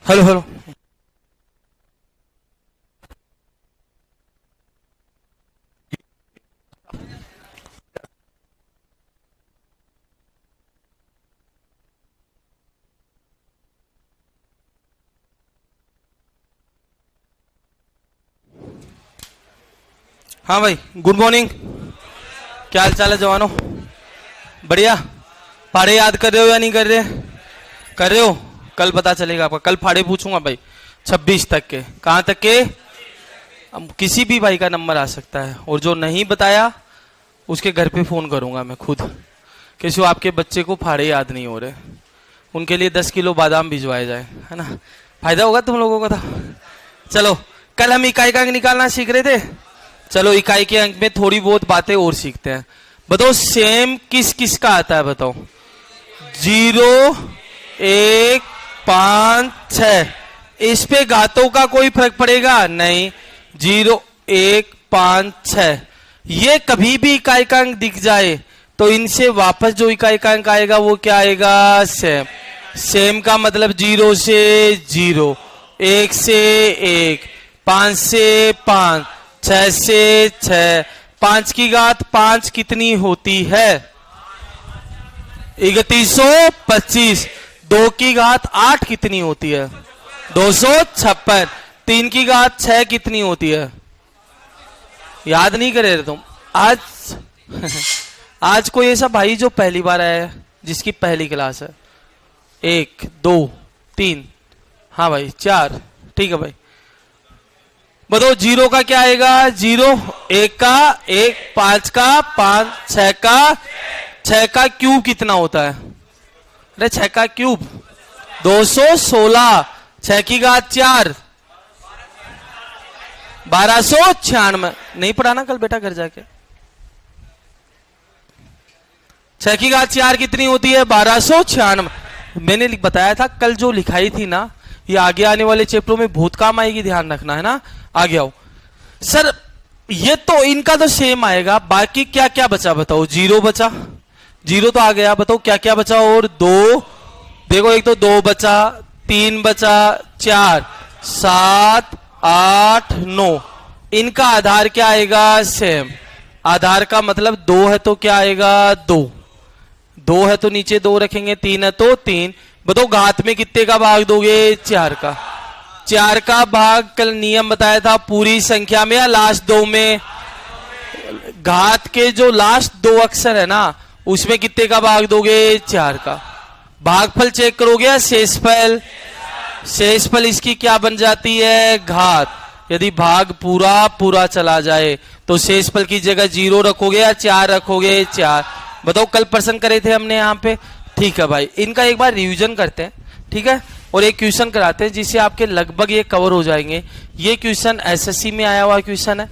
Hello hello. हाँ भाई, good morning. क्या हाल चाल है जवानों? बढ़िया। फाड़े याद कर रहे हो या नहीं कर रहे? कर रहे हो? कल पता चलेगा आपका। कल फाड़े पूछूंगा भाई 26 तक के। कहाँ तक के? अब किसी भी भाई का नंबर आ सकता है, और जो नहीं बताया उसके घर पे फोन करूंगा मैं खुद। किसी आपके बच्चे को फाड़े याद नहीं हो रहे, उनके लिए 10 किलो बादाम भिजवाए जाए, है ना? फायदा होगा तुम लोगों को था। चलो, कल हम इकाई का अंक निकालना सीख रहे थे। चलो इकाई के अंक में थोड़ी बहुत बातें और सीखते हैं। बताओ सेम किस किस का आता है? बताओ। 0, 1, 5, 6। इस पे घातों का कोई फर्क पड़ेगा नहीं। 0, 1, 5, 6 ये कभी भी इकाई का अंक दिख जाए तो इनसे वापस जो इकाई का अंक आएगा वो क्या आएगा? सेम। सेम का मतलब 0 से 0, 1 से 1, 5 से 5, 6 से 6। 5 की घात 5 कितनी होती है? 3125। 2 की घात 8 कितनी होती है? 256। 3 की घात 6 कितनी होती है? याद नहीं करे तुम आज? आज कोई ऐसा भाई जो पहली बार आया है, जिसकी पहली क्लास है? 1, 2, 3, हाँ भाई 4। ठीक है भाई, बताओ 0 का क्या आएगा? 0, 1 का 1, 5 का 5, 6 का 6 का क्यूब कितना होता है? अरे 6 का क्यूब 216। 6 की घात 4 1296। नहीं पढ़ा ना कल बेटा घर जाके? 6 की घात 4 कितनी होती है? 1296। मैंने बताया था कल जो लिखाई थी ना, ये आगे आने वाले चैप्टरों में बहुत काम आएगी, ध्यान रखना, है ना? आगे आओ सर। ये तो इनका तो सेम आएगा, बाकी क्या क्या बचा बताओ? 0 बचा, 0 तो आ गया। बताओ क्या क्या बचा? और 2, देखो एक तो 2 बचा, 3 बचा, 4, 7, 8, 9। इनका आधार क्या आएगा? सेम। आधार का मतलब 2 है तो क्या आएगा? 2। 2 है तो नीचे 2 रखेंगे, 3 है तो 3। बताओ घात में कितने का भाग दोगे? 4 का। 4 का भाग कल नियम बताया था, पूरी संख्या में या लास्ट 2 में? घात के जो लास्ट 2 अक्षर है ना, उसमें कितने का भाग दोगे? 4 का। भागफल चेक करोगे या शेषफल? शेषफल इसकी क्या बन जाती है? घात। यदि भाग पूरा पूरा चला जाए तो शेषफल की जगह 0 रखोगे या 4 रखोगे? 4। बताओ कल प्रश्न करे थे हमने यहाँ पे। ठीक है भाई, इनका एक बार रिवीजन करते हैं, ठीक है? और एक क्वेश्चन कराते हैं जिससे आपके लगभग ये कवर हो जाएंगे। ये क्वेश्चन एसएससी में आया हुआ क्वेश्चन है।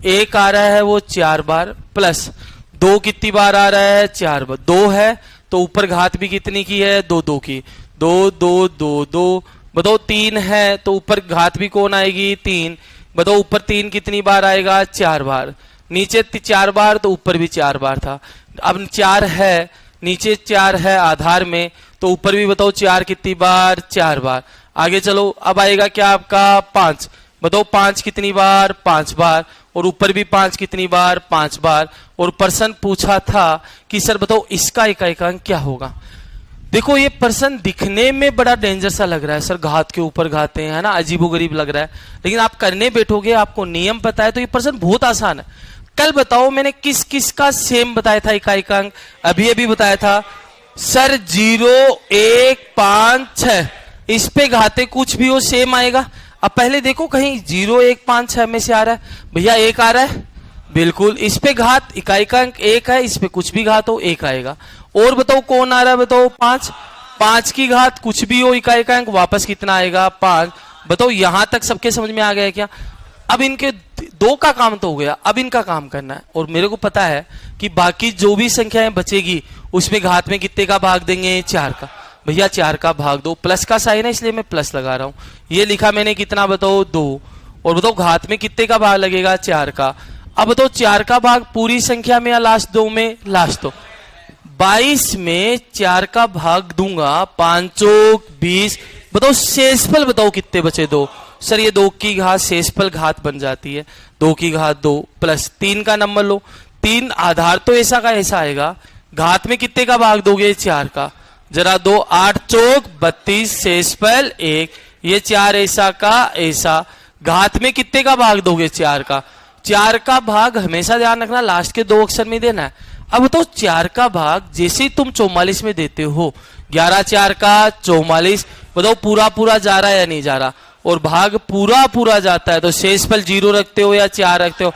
1 आ रहा है वो 4 बार, प्लस 2 कितनी बार आ रहा है? 4 बार। 2 है तो ऊपर घात भी कितनी की है? 2 2 की। 2 2 2 2। बताओ 3 है तो ऊपर घात भी कौन आएगी? 3। बताओ ऊपर 3 कितनी बार आएगा? 4 बार। नीचे 4 बार तो ऊपर भी 4 बार था। अब 4 है, नीचे 4 है आधार में, तो ऊपर भी बताओ 4 कितनी बार? 4 बार। आगे चलो, अब आएगा क्या आपका? 5। बताओ 5 कितनी बार? 5 बार। और ऊपर भी 5 कितनी बार? 5 बार। और प्रश्न पूछा था कि सर बताओ इसका इकाई का अंक क्या होगा? देखो ये प्रश्न दिखने में बड़ा डेंजर सा लग रहा है सर, घात के ऊपर घाते हैं, है ना? अजीबोगरीब लग रहा है, लेकिन आप करने बैठोगे, आपको नियम पता है तो ये प्रश्न बहुत आसान है। कल बताओ मैंने किस किस का सेम बताया था इकाई का अंक? अभी बताया था सर 0, 1, 5, 6। इस पे घाते कुछ भी हो सेम आएगा। अब पहले देखो कहीं 0, 1, 5, 6 में से आ रहा है भैया 1 आ रहा है? बिल्कुल। इस पे घात इकाई का अंक 1 है, इस पे कुछ भी घात हो 1 आएगा। और बताओ कौन आ रहा है? बताओ 5। 5 की घात कुछ भी हो इकाई का अंक वापस कितना आएगा? 5। बताओ यहां तक सबके समझ में आ गया क्या? अब इनके 2 का काम तो हो गया, अब इनका काम करना है। और मेरे को पता है कि बाकी जो भी संख्याएं बचेगी उसमें घात में कितने का भाग देंगे? 4 का। भैया 4 का भाग दो, प्लस का साइन है इसलिए मैं प्लस लगा रहा हूं। ये लिखा मैंने कितना? बताओ 2। और बताओ घात में कितने का भाग लगेगा? 4 का। अब बताओ 4 का भाग पूरी संख्या में या लास्ट 2 में? लास्ट 2। 22 में 4 का भाग दूंगा, 5 चौक 20, बताओ शेषफल बताओ कितने बचे? 2। सर ये 2 की घात शेषफल घात बन जाती है, 2 की घात 2 प्लस 3 का नंबर लो। 3 आधार तो ऐसा का ऐसा आएगा, घात में कितने का भाग दोगे? 4 का। जरा दो, 8 चौक 32 शेषफल 1, ये 4 ऐसा का ऐसा, घात में कितने का भाग दोगे? 4 का। 4 का भाग हमेशा ध्यान रखना लास्ट के 2 अक्षर में देना है। अब तो 4 का भाग जैसे ही तुम 44 में देते हो, 11 4 का 44, बताओ पूरा पूरा जा रहा है या नहीं जा रहा? और भाग पूरा पूरा जाता है तो शेषफल 0 रखते हो या 4 रखते हो?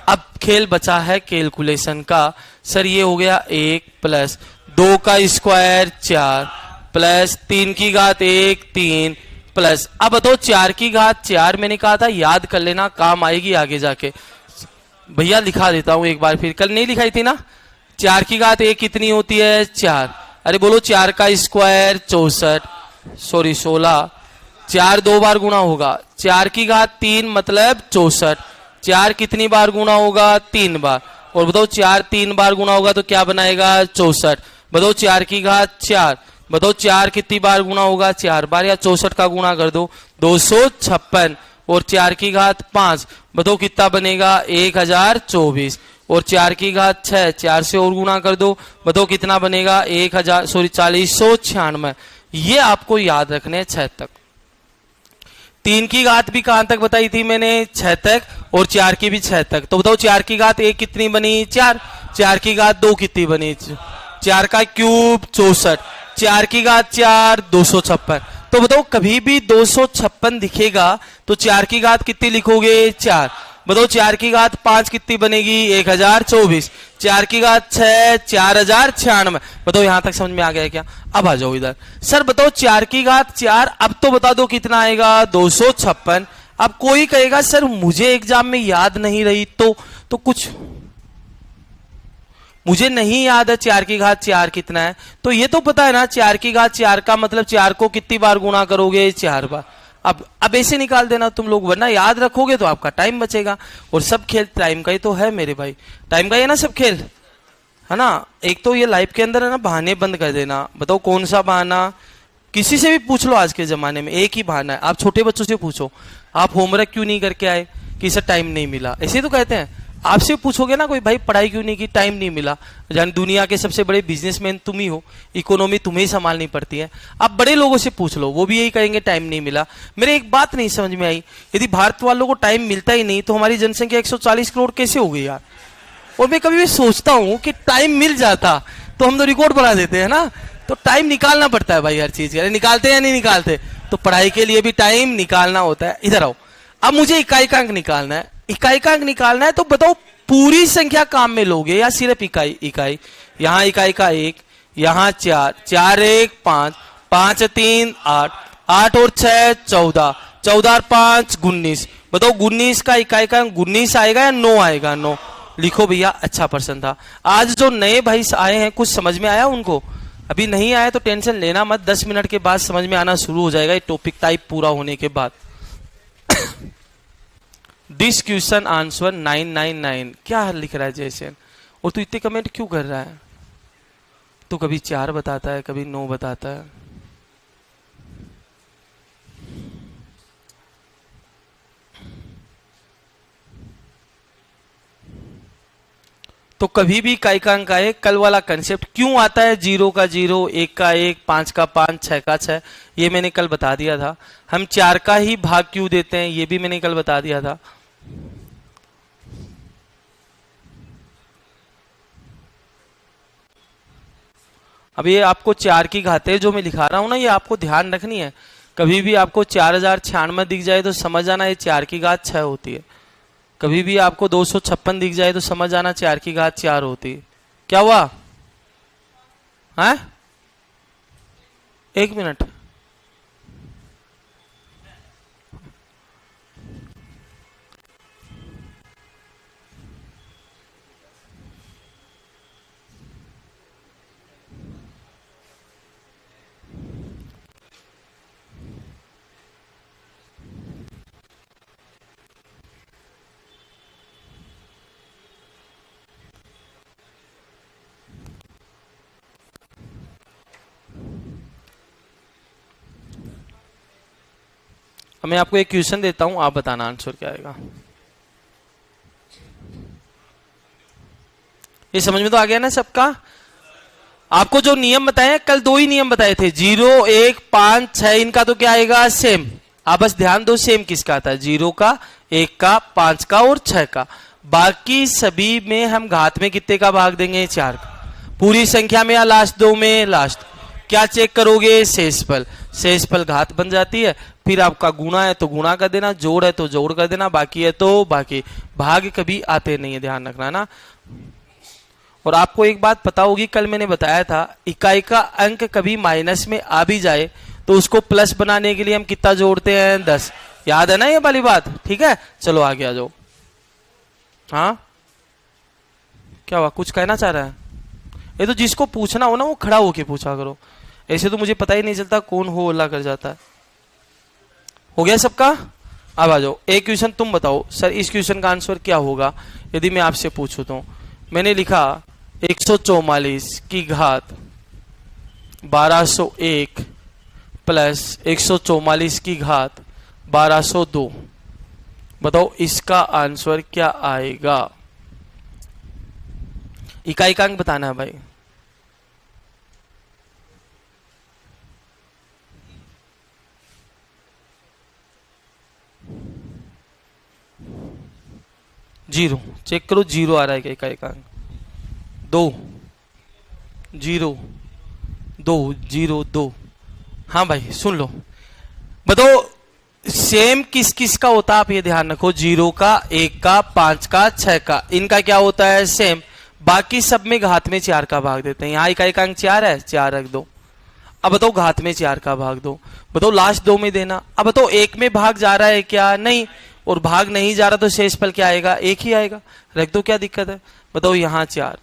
अब खेल बचा है कैलकुलेशन का। सर ये हो गया 1 प्लस 2 का स्क्वायर 4 प्लस 3 की घात 1 3 प्लस, अब बताओ 4 की घात 4, मैंने कहा था याद कर लेना, काम आएगी आगे जाके। भैया लिखा देता हूं एक बार फिर, कल नहीं लिखाई थी ना? 4 की घात 1 कितनी होती है? 4। अरे बोलो 4 का स्क्वायर 64, सॉरी 16, 4 2 बार गुणा होगा। 4 की घात 3 मतलब 64, 4 कितनी बार गुणा होगा? 3 बार। और बताओ 4 3 बार गुणा होगा तो क्या बनाएगा? 64। बताओ 4 की घात 4, बताओ 4 कितनी बार गुणा होगा? 4 बार, या 64 का गुणा कर दो, 256। और 4 की घात 5, बताओ कितना बनेगा? 1024। और 4 की घात 6, 4 से और गुणा कर दो, बताओ कितना बनेगा? 4096। ये आपको याद रखने 6 तक। 3 की घात भी कहां तक बताई थी मैंने? 6 तक। और 4 की भी 6 तक। तो बताओ 4 की घात 1 कितनी बनी? 4। 4 की घात 2 कितनी बनी? 4 का क्यूब 64, 4 की घात 4 256। तो बताओ कभी भी 256 दिखेगा तो 4 की घात कितनी लिखोगे? 4। बताओ 4 की घात 5 कितनी बनेगी? 1024। 4 की घात 6 4096। बताओ यहां तक समझ में आ गया क्या? अब आ जाओ इधर। सर बताओ 4 की घात 4, अब तो बता दो कितना आएगा? 256। अब कोई कहेगा सर मुझे एग्जाम में याद नहीं रही तो कुछ, मुझे नहीं याद है 4 की घात 4 कितना है, तो ये तो पता है ना 4 की घात 4 का मतलब 4 को कितनी बार गुणा करोगे? 4 बार। अब ऐसे निकाल देना तुम लोग, वरना याद रखोगे तो आपका टाइम बचेगा। और सब खेल टाइम का ही तो है मेरे भाई, टाइम का ही है ना सब खेल, है ना? एक तो ये लाइफ के अंदर है ना बहाने बंद कर देना। बताओ कौन सा बहाना? किसी से भी पूछ लो, आज के जमाने में एक ही बहाना है। आप छोटे बच्चों से पूछो, आप होमवर्क क्यों नहीं करके आए? कि सर टाइम नहीं मिला, ऐसे तो कहते हैं। आपसे पूछोगे ना कोई, भाई पढ़ाई क्यों नहीं की? टाइम नहीं मिला। जान दुनिया के सबसे बड़े बिजनेसमैन तुम ही हो, इकोनॉमी तुम्हें ही संभालनी पड़ती है। आप बड़े लोगों से पूछ लो, वो भी यही कहेंगे टाइम नहीं मिला। मेरे एक बात नहीं समझ में आई, यदि भारत वालों को टाइम मिलता ही नहीं तो हमारी जनसंख्या 140 करोड़ कैसे हो गई यार? और मैं कभी भी सोचता हूं कि टाइम मिल जाता तो हम तो रिकॉर्ड बना देते हैं ना। तो टाइम निकालना पड़ता है भाई हर चीज, अरे निकालते हैं या नहीं निकालते? तो पढ़ाई के लिए भी टाइम निकालना होता है। इधर आओ, अब मुझे इकाई निकालना है। इकाई निकालना है तो बताओ पूरी संख्या काम में लोगे या सिर्फ इकाई? यहाँ इकाई का 1, यहाँ 4, 4 1 5, 5 3 8, 8 और 6 14, 14 और 5 19। बताओ 19 का इकाई का 19 आएगा या 9 आएगा? 9 लिखो भैया, अच्छा पर्सन था। आज जो नए भाई आए हैं कुछ समझ में आया उनको? अभी नहीं आया तो टेंशन लेना मत, 10 मिनट के बाद समझ में आना शुरू हो जाएगा, ये टॉपिक टाइप पूरा होने के बाद। This question answer 999। क्या लिख रहा है जैसन? और तू इतने कमेंट क्यों कर रहा है? तो कभी 4 बताता है, कभी 9 बताता है। तो कभी भी इकाई का अंक आए, कल वाला कंसेप्ट क्यों आता है? 0 का 0, 1 का 1, 5 का 5, 6 का 6, ये मैंने कल बता दिया था। हम 4 का ही भाग क्यों देते हैं, ये भी मैंने कल बता दिया था। अब ये आपको 4 की घातें जो मैं लिखा रहा हूं ना, ये आपको ध्यान रखनी है। कभी भी आपको 4096 दिख जाए तो समझ आना ये 4 की घात 6 होती है। कभी भी आपको 256 दिख जाए तो समझ आना 4 की घात 4 होती है। क्या हुआ? है? 1 मिनट। अब मैं आपको एक क्वेश्चन देता हूं, आप बताना आंसर क्या आएगा। ये समझ में तो आ गया ना सबका। आपको जो नियम बताए कल, दो ही नियम बताए थे, 0, 1, 5, 6, इनका तो क्या आएगा सेम। आप बस ध्यान दो सेम किसका आता है, 0 का, 1 का, 5 का और 6 का। बाकी सभी में हम घात में कितने का भाग देंगे, 4 का। पूरी संख्या में या लास्ट दो में, लास्ट। क्या चेक करोगे, शेषफल। शेषफल घात बन जाती है, फिर आपका गुणा है तो गुणा कर देना, जोड़ है तो जोड़ कर देना, बाकी है तो बाकी। भाग कभी आते नहीं है, ध्यान रखना ना। और आपको एक बात पता होगी, कल मैंने बताया था इकाई का अंक कभी माइनस में आ भी जाए तो उसको प्लस बनाने के लिए हम कितना जोड़ते हैं, 10। याद है ना ये वाली बात, ठीक है। चलो आगे आ जाओ। हाँ क्या हुआ, कुछ कहना चाह रहा है? ये तो जिसको पूछना हो ना वो खड़ा होके पूछा करो, ऐसे तो मुझे पता ही नहीं चलता कौन हो अल्लाह कर जाता है। हो गया सबका? अब आ जाओ, एक क्वेश्चन तुम बताओ सर, इस क्वेश्चन का आंसर क्या होगा यदि मैं आपसे पूछूं तो। मैंने लिखा 144 की घात 1201 प्लस 144 की घात 1202, बताओ इसका आंसर क्या आएगा। इकाई का अंक बताना है भाई। जीरो, चेक करो, 0 आ रहा है क्या इकाई का अंक? 2 0 2 0 2। हाँ भाई सुन लो, बताओ सेम किस किस का होता है, आप ये ध्यान रखो, 0 का, 1 का, 5 का, 6 का, इनका क्या होता है सेम। बाकी सब में घात में 4 का भाग देते हैं। यहाँ इकाई का अंक 4 है, 4 रख दो। अब बताओ घात में 4 का भाग दो, बताओ लास्ट दो में देना। अब बताओ 1 में भाग जा रहा है क्या, नहीं, और भाग नहीं जा रहा तो शेषफल क्या आएगा, 1 ही आएगा, रख दो, क्या दिक्कत है। बताओ यहाँ 4,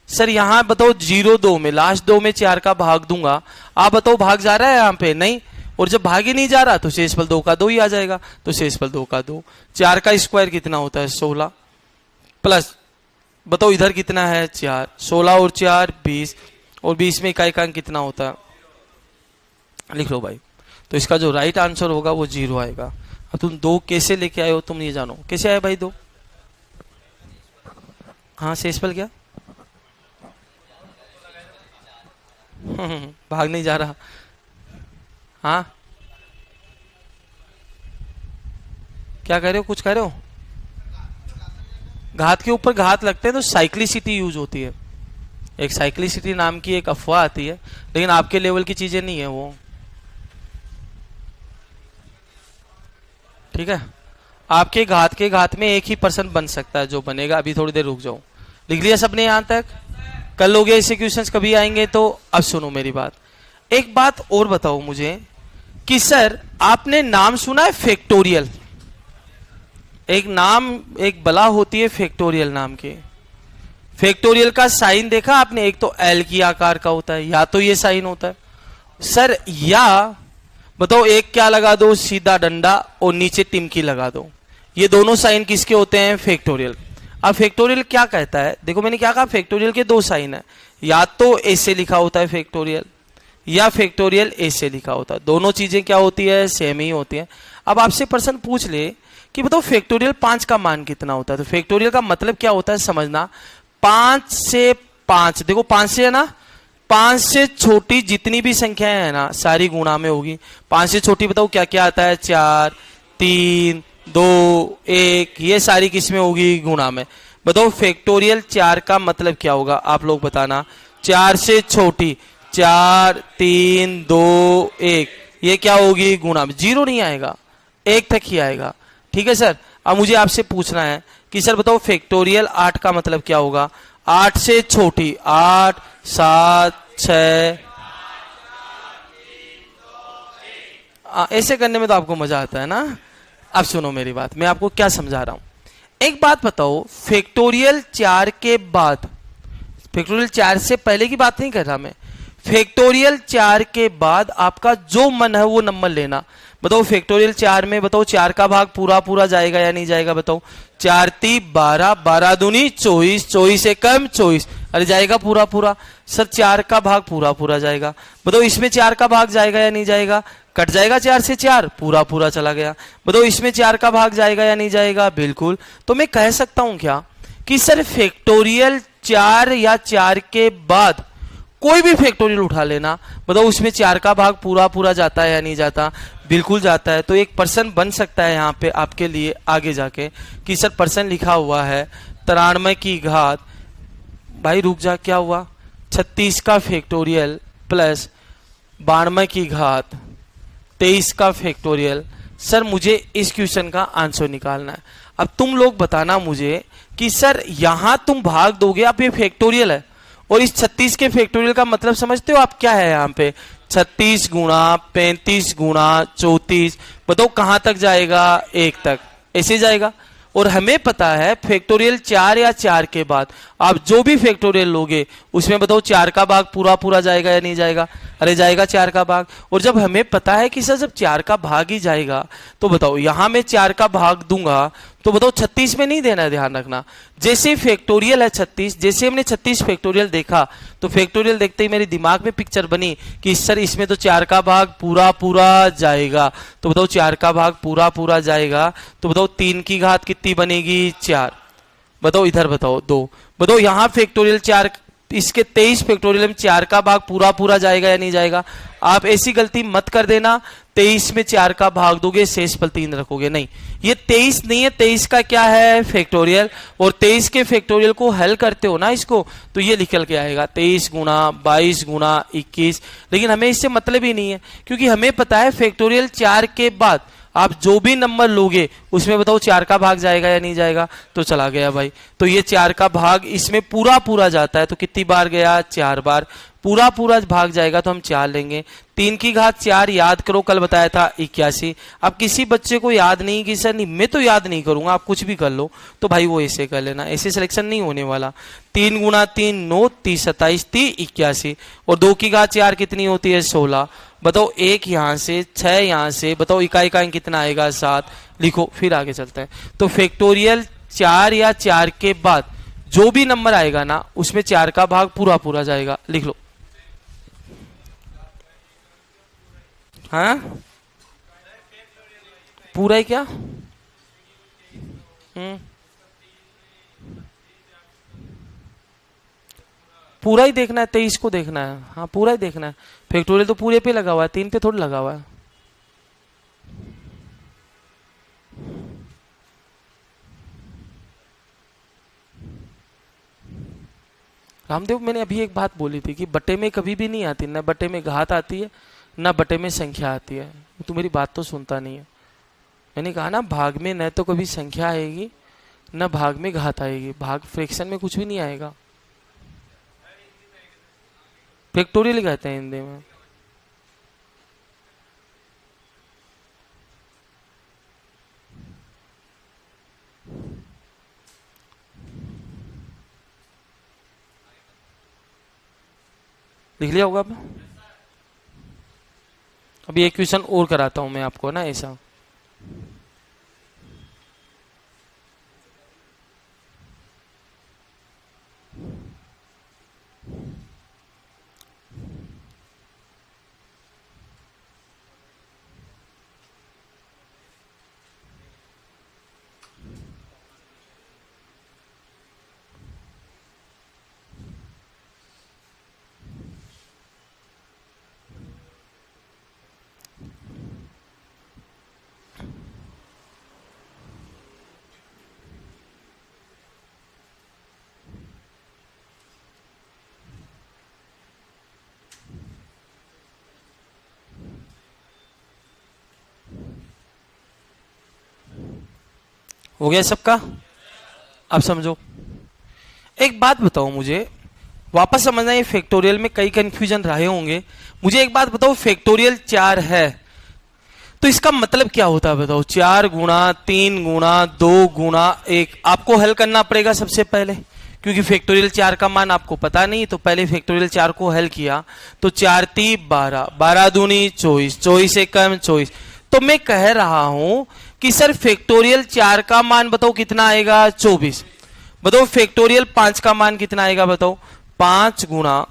सर यहाँ बताओ 0 2 में, लास्ट दो में 4 का भाग दूंगा, आप बताओ भाग जा रहा है यहाँ पे, नहीं, और जब भाग ही नहीं जा रहा तो शेषफल 2 का 2 ही आ जाएगा, तो शेषफल 2 का 2। 4 का स्क्वायर कितना होता है, 16, प्लस बताओ इधर कितना है 4, 16 और 4 20, और 20 में इकाई का अंक कितना होता है, लिख लो भाई। तो इसका जो राइट आंसर होगा वो 0 आएगा। अब तुम 2 कैसे लेके आए हो तुम ये जानो, कैसे आए भाई 2? हाँ शेषफल क्या भाग नहीं जा रहा। हाँ क्या कह रहे हो, कुछ कह रहे हो? घात के ऊपर घात लगते हैं तो साइक्लिसिटी यूज होती है, एक साइक्लिसिटी नाम की एक अफवाह आती है, लेकिन आपके लेवल की चीजें नहीं है वो, ठीक है। आपके घात के घात में एक ही पर्सन बन सकता है, जो बनेगा, अभी थोड़ी देर रुक जाओ। लिख लिया सबने यहां तक? कल लोगे ऐसे क्वेश्चंस कभी आएंगे तो अब सुनो मेरी बात। एक बात और बताओ मुझे कि सर आपने नाम सुना है फैक्टोरियल? एक नाम, एक बला होती है फैक्टोरियल नाम की। फैक्टोरियल का साइन देखा आपने? एक तो एल की आकार का होता है, या तो ये साइन होता है सर, या बताओ एक क्या लगा दो, सीधा डंडा और नीचे टिमकी लगा दो, ये दोनों साइन किसके होते हैं, फैक्टोरियल। अब फैक्टोरियल क्या कहता है, देखो मैंने क्या कहा, फैक्टोरियल के 2 साइन है, या तो ऐसे लिखा होता है फैक्टोरियल, या फैक्टोरियल ऐसे लिखा होता है, दोनों चीजें क्या होती है, सेम ही होती है। अब आपसे पर्सन पूछ ले कि बताओ फैक्टोरियल 5 का मान कितना होता है, तो फैक्टोरियल का मतलब क्या होता है समझना, 5 से 5, देखो 5 से है ना, 5 से छोटी जितनी भी संख्याएं है ना सारी गुणा में होगी। 5 से छोटी बताओ क्या क्या आता है, 4 3 2 1, ये सारी किसमें होगी, गुणा में। बताओ फैक्टोरियल 4 का मतलब क्या होगा, आप लोग बताना। 4 से छोटी, 4 3 2 1, ये क्या होगी, गुणा में, 0 नहीं आएगा, 1 तक ही आएगा, ठीक है सर। अब मुझे आपसे पूछना है कि सर बताओ फैक्टोरियल 8 का मतलब क्या होगा, 8 से छोटी, 8 7 6, ऐसे करने में तो आपको मजा आता है ना। अब सुनो मेरी बात, मैं आपको क्या समझा रहा हूं। एक बात बताओ, फैक्टोरियल 4 के बाद, फैक्टोरियल 4 से पहले की बात नहीं कर रहा मैं, फैक्टोरियल 4 के बाद आपका जो मन है वो नंबर लेना। बताओ फैक्टोरियल 4 में बताओ 4 का भाग पूरा पूरा जाएगा या नहीं जाएगा, बताओ। 4 3 12, 12 दूनी 24, 24 से कम 24, अरे जाएगा पूरा पूरा। सर 4 का भाग पूरा पूरा जाएगा, बताओ इसमें 4 का भाग जाएगा या नहीं जाएगा, कट जाएगा 4 से 4, पूरा पूरा चला गया। बताओ इसमें 4 का भाग जाएगा या नहीं जाएगा? बिल्कुल। तो मैं कह सकता हूं क्या कि सर फैक्टोरियल 4 या 4 के बाद कोई भी फैक्टोरियल उठा लेना, बताओ उसमें 4 का भाग पूरा पूरा जाता है या नहीं जाता? बिल्कुल जाता है। तो एक पर्सन बन सकता है यहाँ पे आपके लिए आगे जाके कि सर पर्सन लिखा हुआ है 93 की घात, भाई रुक जा, क्या हुआ, 36 का फैक्टोरियल प्लस 92 की घात 23 का फैक्टोरियल। सर मुझे इस क्वेश्चन का आंसर निकालना है। अब तुम लोग बताना मुझे कि सर यहां तुम भाग दोगे, आप ये फैक्टोरियल है और इस 36 के फैक्टोरियल का मतलब समझते हो आप क्या है? यहाँ पे 36 गुणा 35 गुणा 34, बताओ कहां तक जाएगा? 1 तक, ऐसे जाएगा। और हमें पता है फैक्टोरियल 4 या 4 के बाद आप जो भी फैक्टोरियल लोगे उसमें बताओ 4 का भाग पूरा पूरा जाएगा या नहीं जाएगा? अरे जाएगा 4 का भाग। और जब हमें पता है कि सर जब 4 का भाग ही जाएगा तो बताओ यहां मैं 4 का भाग दूंगा तो बताओ 36 में नहीं देना है, ध्यान रखना। जैसे फैक्टोरियल है 36, जैसे हमने 36 फैक्टोरियल देखा तो फैक्टोरियल देखते ही मेरे दिमाग में पिक्चर बनी कि सर इसमें तो 4 का भाग पूरा पूरा जाएगा। तो बताओ 4 का भाग पूरा पूरा जाएगा तो बताओ 3 की घात कितनी बनेगी? 4। बताओ इधर बताओ 2। बताओ यहां फैक्टोरियल 4, इसके 23 फैक्टोरियल में 4 का भाग पूरा पूरा जाएगा या नहीं जाएगा? आप ऐसी गलती मत कर देना 23 में 4 का भाग दोगे शेष पल 3 रखोगे, नहीं, ये 23 नहीं है, 23 का क्या है? फैक्टोरियल। और 23 के फैक्टोरियल को हल करते हो ना इसको तो ये निकल के आएगा 23 गुणा 22 गुणा 21। लेकिन हमें इससे मतलब ही नहीं है क्योंकि हमें पता है फैक्टोरियल 4 के बाद आप जो भी नंबर लोगे उसमें बताओ 4 का भाग जाएगा या नहीं जाएगा? तो चला गया भाई। तो ये 4 का भाग इसमें पूरा पूरा जाता है तो कितनी बार गया? 4 बार। पूरा पूरा भाग जाएगा तो हम 4 लेंगे। 3 की घात 4 याद करो, कल बताया था 81। अब किसी बच्चे को याद नहीं कि सर नहीं मैं तो याद नहीं करूंगा, आप कुछ भी कर लो, तो भाई वो ऐसे कर लेना, ऐसे सिलेक्शन नहीं होने वाला। 3 गुणा 3 9, 30 27 30 81। और 2 की घात 4 कितनी होती है? 16। बताओ 1 यहां से 6 यहां से, बताओ इकाई इकाई कितना आएगा? 7। लिखो फिर आगे चलते हैं। तो फैक्टोरियल 4 या 4 के बाद जो भी नंबर आएगा ना उसमें 4 का भाग पूरा पूरा जाएगा। लिख लो। हाँ पूरा ही क्या? पूरा ही देखना है, 23 को देखना है। हाँ पूरा ही देखना है। फैक्टोरियल तो पूरे पे लगा हुआ है, 3 पे थोड़ा लगा हुआ है। रामदेव मैंने अभी एक बात बोली थी कि बटे में कभी भी नहीं आती, ना बटे में घात आती है ना बटे में संख्या आती है। तू मेरी बात तो सुनता नहीं है। मैंने कहा ना भाग में न तो कभी संख्या आएगी न भाग में घात आएगी, भाग फ्रैक्शन में कुछ भी नहीं आएगा। फैक्टोरियल कहते हैं हिंदी में। लिख लिया होगा आपने? अभी एक क्वेश्चन और कराता हूं मैं आपको ना ऐसा। हो गया सबका? अब समझो। एक बात बताओ मुझे, वापस समझना, ये फैक्टोरियल में कई कंफ्यूजन रहे होंगे। मुझे एक बात बताओ, फैक्टोरियल 4 है तो इसका मतलब क्या होता है बताओ? 4 गुणा 3 गुणा 2 गुणा 1 आपको हल करना पड़ेगा सबसे पहले, क्योंकि फैक्टोरियल 4 का मान आपको पता नहीं। तो पहले फैक्टोरियल 4 को हल किया तो 4 3 12, 12 दूनी 24, 24 से कम 24। तो मैं कह रहा हूं कि सर फैक्टोरियल 4 का मान बताओ कितना आएगा? 24। बताओ फैक्टोरियल 5 का मान कितना आएगा? बताओ 5 गुणा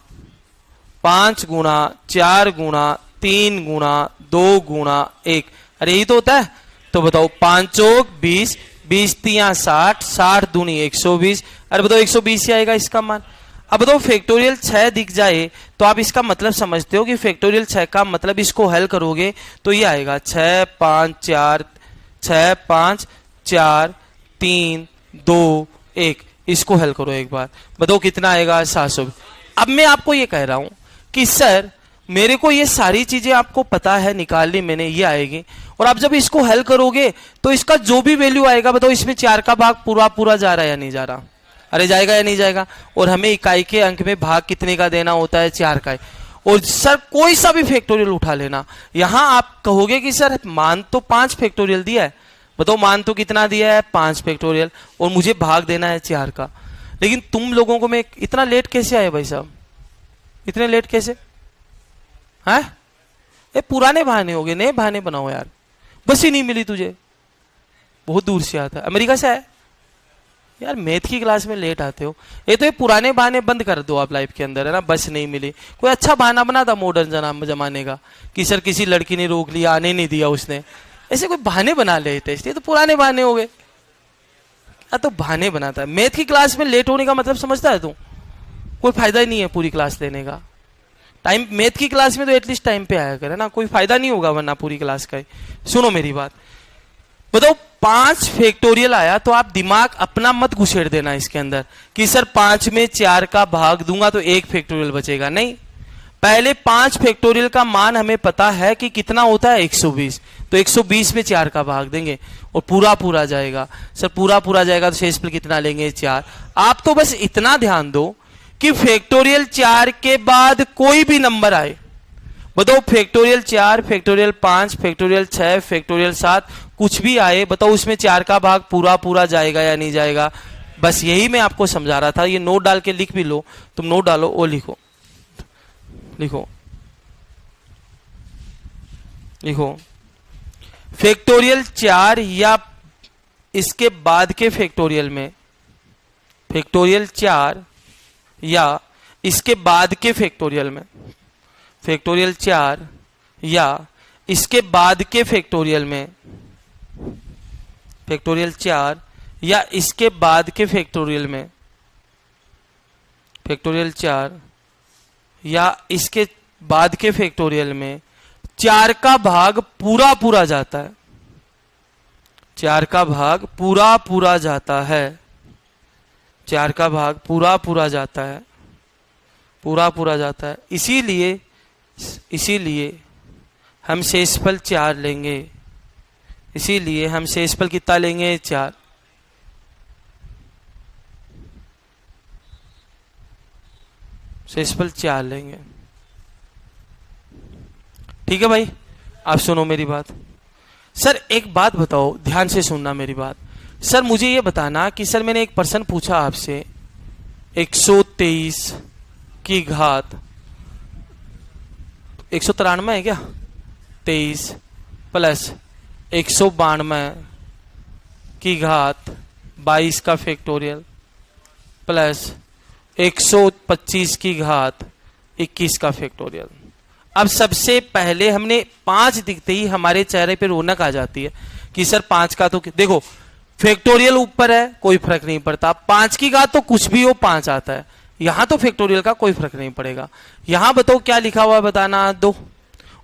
4 गुणा 3 गुणा 2 गुणा 1, अरे यही तो होता है। तो बताओ 5 चौक 20, 20 तिया 60, 60 दूनी 120, अरे बताओ 120 ही आएगा इसका मान। अब बताओ फैक्टोरियल 6 दिख जाए तो आप इसका मतलब समझते हो कि फैक्टोरियल 6 का मतलब इसको हल करोगे तो ये आएगा 6 5 4, 6 5 4 3 2 1, इसको हल करो एक बार, बताओ कितना आएगा 700। अब मैं आपको ये कह रहा हूं कि सर मेरे को ये सारी चीजें आपको पता है निकालनी मैंने, ये आएगी, और आप जब इसको हल करोगे तो इसका जो भी वैल्यू आएगा बताओ इसमें 4 का भाग पूरा पूरा जा रहा है या नहीं जा रहा, अरे जाएगा या नहीं जाएगा। और हमें इकाई के अंक में भाग कितने का देना होता है, 4 का। और सर कोई सा भी फैक्टोरियल उठा लेना, यहां आप कहोगे कि सर मान तो 5 फैक्टोरियल दिया है, बताओ मान तो कितना दिया है 5 फैक्टोरियल, और मुझे भाग देना है 4 का। लेकिन तुम लोगों को मैं इतना लेट कैसे आए भाई साहब, इतने लेट कैसे है? ये पुराने बहाने हो गए, नए बहाने बनाओ यार। बस ही नहीं मिली तुझे, बहुत दूर से आता है, अमेरिका से आया यार, मैथ की क्लास में लेट आते हो। ये तो ये पुराने बहाने बंद कर दो आप लाइफ के अंदर, है ना। बस नहीं मिली, कोई अच्छा बहाना बना था मॉडर्न जमाने का कि सर किसी लड़की ने रोक लिया, आने नहीं दिया उसने, ऐसे कोई बहाने बना लेते, इसलिए तो पुराने बहाने हो गए। तो बहाने बनाता है। मैथ की क्लास में लेट होने का मतलब समझता है तू? कोई फायदा ही नहीं है पूरी क्लास लेने का। टाइम मैथ की क्लास में तो एटलीस्ट टाइम पे आया करे ना, कोई फायदा नहीं होगा वरना पूरी क्लास का। सुनो मेरी बात, बताओ 5 फैक्टोरियल आया तो आप दिमाग अपना मत घुसेड़ देना इसके अंदर कि सर 5 में 4 का भाग दूंगा तो 1 फैक्टोरियल बचेगा, नहीं। पहले 5 फैक्टोरियल का मान हमें पता है कि कितना होता है 120, तो 120 में 4 का भाग देंगे और पूरा पूरा जाएगा। सर पूरा पूरा जाएगा तो शेषफल कितना लेंगे, 4। आप तो बस इतना ध्यान दो कि फैक्टोरियल 4 के बाद कोई भी नंबर आए, बताओ फैक्टोरियल 4, फैक्टोरियल 5, फैक्टोरियल 6, फैक्टोरियल 7, कुछ भी आए बताओ उसमें 4 का भाग पूरा पूरा जाएगा या नहीं जाएगा। बस यही मैं आपको समझा रहा था। ये नोट डाल के लिख भी लो, तुम नोट डालो, वो लिखो लिखो लिखो। फैक्टोरियल 4 या इसके बाद के फैक्टोरियल में, फैक्टोरियल 4 या इसके बाद के फैक्टोरियल में, फैक्टोरियल 4 या इसके बाद के फैक्टोरियल में, फैक्टोरियल 4 या इसके बाद के फैक्टोरियल में, फैक्टोरियल 4 या इसके बाद के फैक्टोरियल में 4 का भाग पूरा पूरा जाता है, 4 का भाग पूरा पूरा जाता है, 4 का भाग पूरा पूरा जाता है, पूरा पूरा जाता है। इसीलिए हम शेषफल 4 लेंगे, इसीलिए हम शेषफल कितना लेंगे, 4। शेषफल 4 लेंगे, ठीक है भाई। आप सुनो मेरी बात। सर एक बात बताओ, ध्यान से सुनना मेरी बात। सर मुझे ये बताना कि सर मैंने एक प्रश्न पूछा आपसे, 123 की घात 193 है क्या, 23 प्लस 192 की घात 22 का फैक्टोरियल प्लस 125 की घात 21 का फैक्टोरियल। अब सबसे पहले हमने 5 दिखते ही हमारे चेहरे पे रौनक आ जाती है कि सर 5 का तो देखो फैक्टोरियल ऊपर है कोई फर्क नहीं पड़ता, 5 की घात तो कुछ भी हो 5 आता है, यहां तो फैक्टोरियल का कोई फर्क नहीं पड़ेगा। यहां बताओ क्या लिखा हुआ है, बताना 2,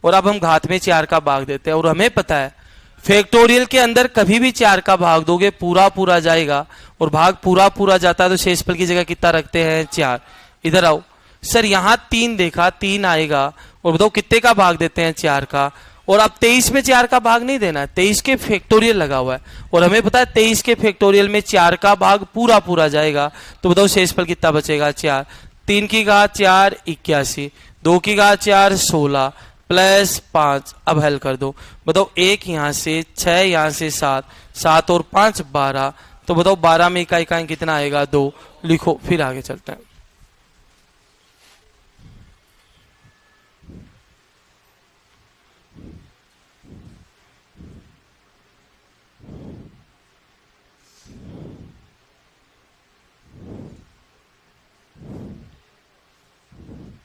और अब हम घात में 4 का भाग देते हैं और हमें पता है फैक्टोरियल के अंदर कभी भी 4 का भाग दोगे पूरा पूरा जाएगा, और भाग पूरा पूरा जाता है तो शेषफल की जगह कितना रखते हैं, 4। इधर आओ सर, यहां 3 देखा, 3 आएगा, और बताओ कितने का भाग देते हैं, 4 का। और अब 23 में 4 का भाग नहीं देना है, 23 के फैक्टोरियल लगा हुआ है और हमें पता है 23 के फैक्टोरियल में 4 का भाग पूरा पूरा जाएगा, तो बताओ शेषफल कितना बचेगा, 4। 3 की घात 4 81, 2 की घात 4 16 प्लस 5। अब हल कर दो, बताओ 1 यहां से 6 यहां से 7, 7 और 5 12, तो बताओ 12 में इकाई का कितना आएगा, 2। लिखो, फिर आगे चलते हैं।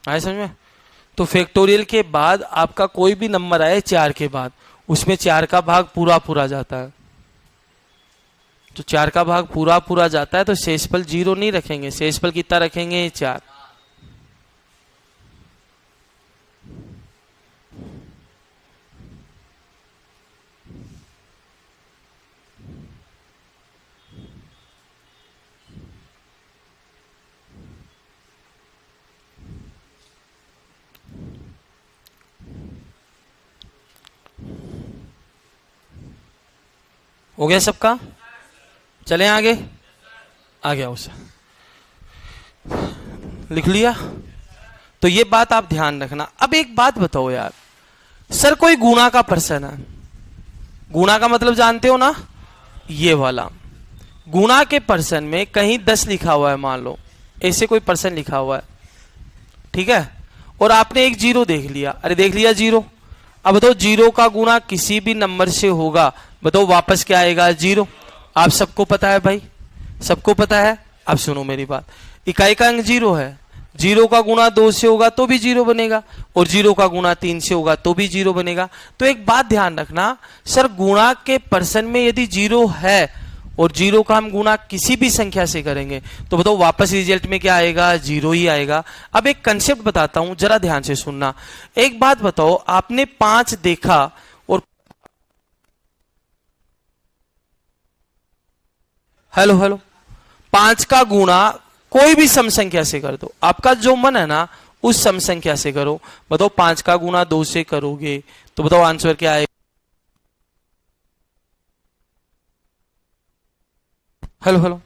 आए समझ में? तो फैक्टोरियल के बाद आपका कोई भी नंबर आए 4 के बाद, उसमें 4 का भाग पूरा पूरा जाता है। तो 4 का भाग पूरा पूरा जाता है तो शेषफल 0 नहीं रखेंगे, शेषफल कितना रखेंगे 4। हो गया सबका? चलें आगे, आ गया उसे लिख लिया। तो ये बात आप ध्यान रखना। अब एक बात बताओ यार, सर कोई गुणा का प्रश्न है, गुणा का मतलब जानते हो ना, ये वाला गुणा के प्रश्न में कहीं 10 लिखा हुआ है, मान लो ऐसे कोई प्रश्न लिखा हुआ है, ठीक है, और आपने एक 0 देख लिया, अरे देख लिया 0। अब बताओ 0 का गुणा किसी भी नंबर से होगा, बताओ वापस क्या आएगा 0। आप सबको पता है भाई, सबको पता है। अब सुनो मेरी बात, इकाई का अंक 0 है, 0 का गुणा 2 से होगा तो भी 0 बनेगा, और 0 का गुणा 3 से होगा तो भी 0 बनेगा। तो एक बात ध्यान रखना, सर गुणा के प्रश्न में यदि 0 है और 0 का हम गुणा किसी भी संख्या से करेंगे तो बताओ वापस रिजल्ट में क्या आएगा 0 ही आएगा। अब एक कंसेप्ट बताता हूं, जरा ध्यान से सुनना। एक बात बताओ, आपने 5 देखा और हेलो हेलो 5 का गुणा कोई भी सम संख्या से कर दो, आपका जो मन है ना उस सम संख्या से करो। बताओ 5 का गुणा 2 से करोगे तो बताओ आंसर क्या आएगा? Hello hello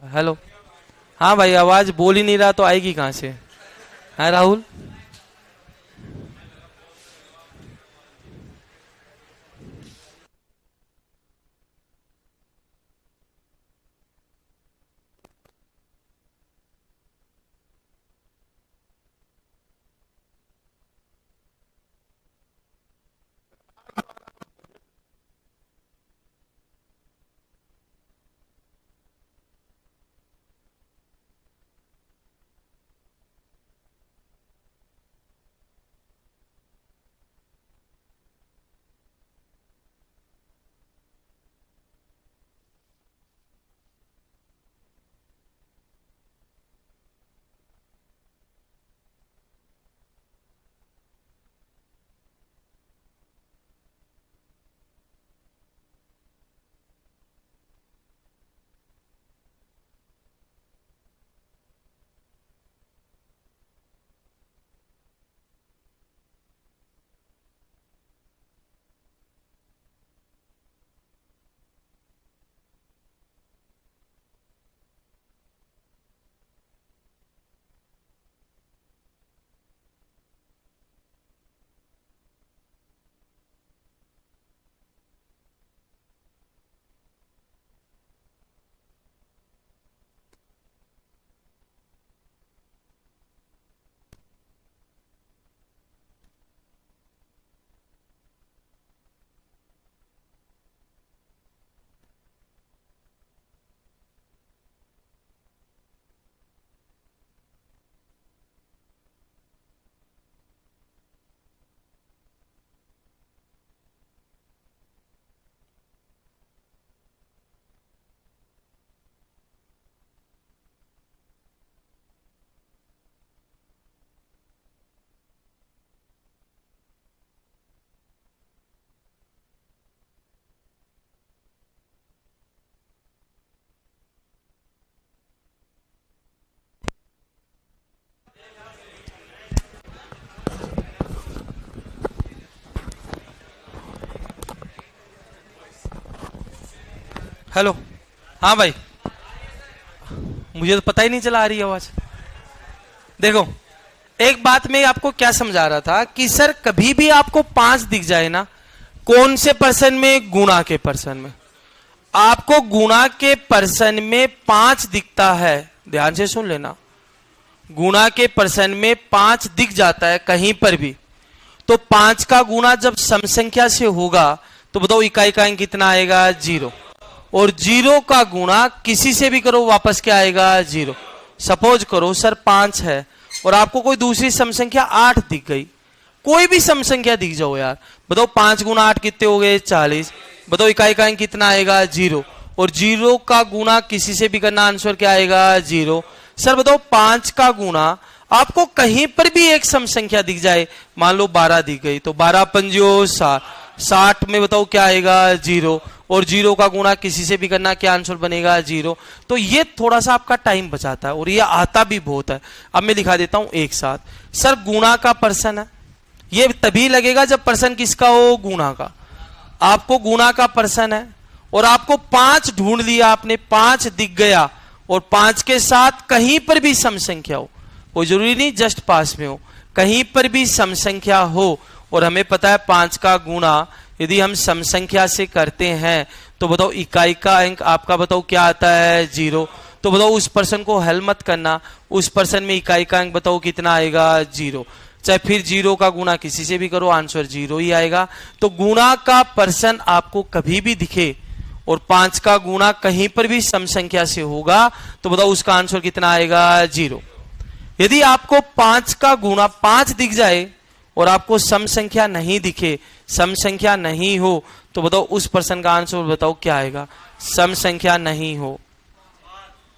hello. हाँ भाई, आवाज बोल ही नहीं रहा तो आएगी कहां से? है राहुल? हेलो, हाँ भाई, मुझे तो पता ही नहीं चला आ रही आवाज। देखो, एक बात मैं आपको क्या समझा रहा था कि सर कभी भी आपको 5 दिख जाए ना, कौन से पर्सन में? गुणा के पर्सन में। आपको गुणा के पर्सन में 5 दिखता है, ध्यान से सुन लेना, गुणा के पर्सन में 5 दिख जाता है कहीं पर भी, तो 5 का गुणा जब सम संख्या से होगा तो बताओ इकाई का अंक कितना आएगा? 0। और 0 का गुणा किसी से भी करो वापस क्या आएगा? 0। सपोज करो सर 5 है और आपको कोई दूसरी सम संख्या 8 दिख गई, कोई भी सम संख्या दिख जाओ यार, बताओ 5 गुना 8 कितने हो गए? 40। बताओ इकाई का अंक कितना आएगा? 0। और 0 का गुणा किसी से भी करना, आंसर क्या आएगा? 0। सर बताओ 5 का गुणा आपको कहीं पर भी एक सम संख्या दिख जाए, मान लो 12 दिख गई, तो 12 पंजो 60, 60 में बताओ क्या आएगा? 0। और 0 का गुणा किसी से भी करना, क्या आंसर बनेगा? 0। तो ये थोड़ा सा आपका टाइम बचाता है और ये आता भी बहुत है। अब मैं दिखा देता हूं एक साथ। सर गुणा का पर्सन है, ये तभी लगेगा जब पर्सन किसका हो? गुणा का। आपको गुणा का पर्सन है और आपको 5 ढूंढ लिया आपने, 5 दिख गया और 5 के साथ कहीं पर भी सम संख्या हो, कोई जरूरी नहीं जस्ट पास में हो, कहीं पर भी सम संख्या हो, और हमें पता है 5 का गुणा यदि हम सम संख्या से करते हैं तो बताओ इकाई का अंक आपका बताओ क्या आता है? 0। तो बताओ उस पर्सन को हल मत करना, उस पर्सन में इकाई का अंक बताओ कितना आएगा? 0। चाहे फिर 0 का गुणा किसी से भी करो, आंसर 0 ही आएगा। तो गुणा का पर्सन आपको कभी भी दिखे और 5 का गुणा कहीं पर भी सम संख्या से होगा तो बताओ उसका आंसर कितना आएगा? 0। यदि आपको 5 का गुणा 5 दिख जाए और आपको सम संख्या नहीं दिखे, सम संख्या नहीं हो, तो बताओ उस पर्सन का आंसर बताओ क्या आएगा? सम संख्या नहीं हो,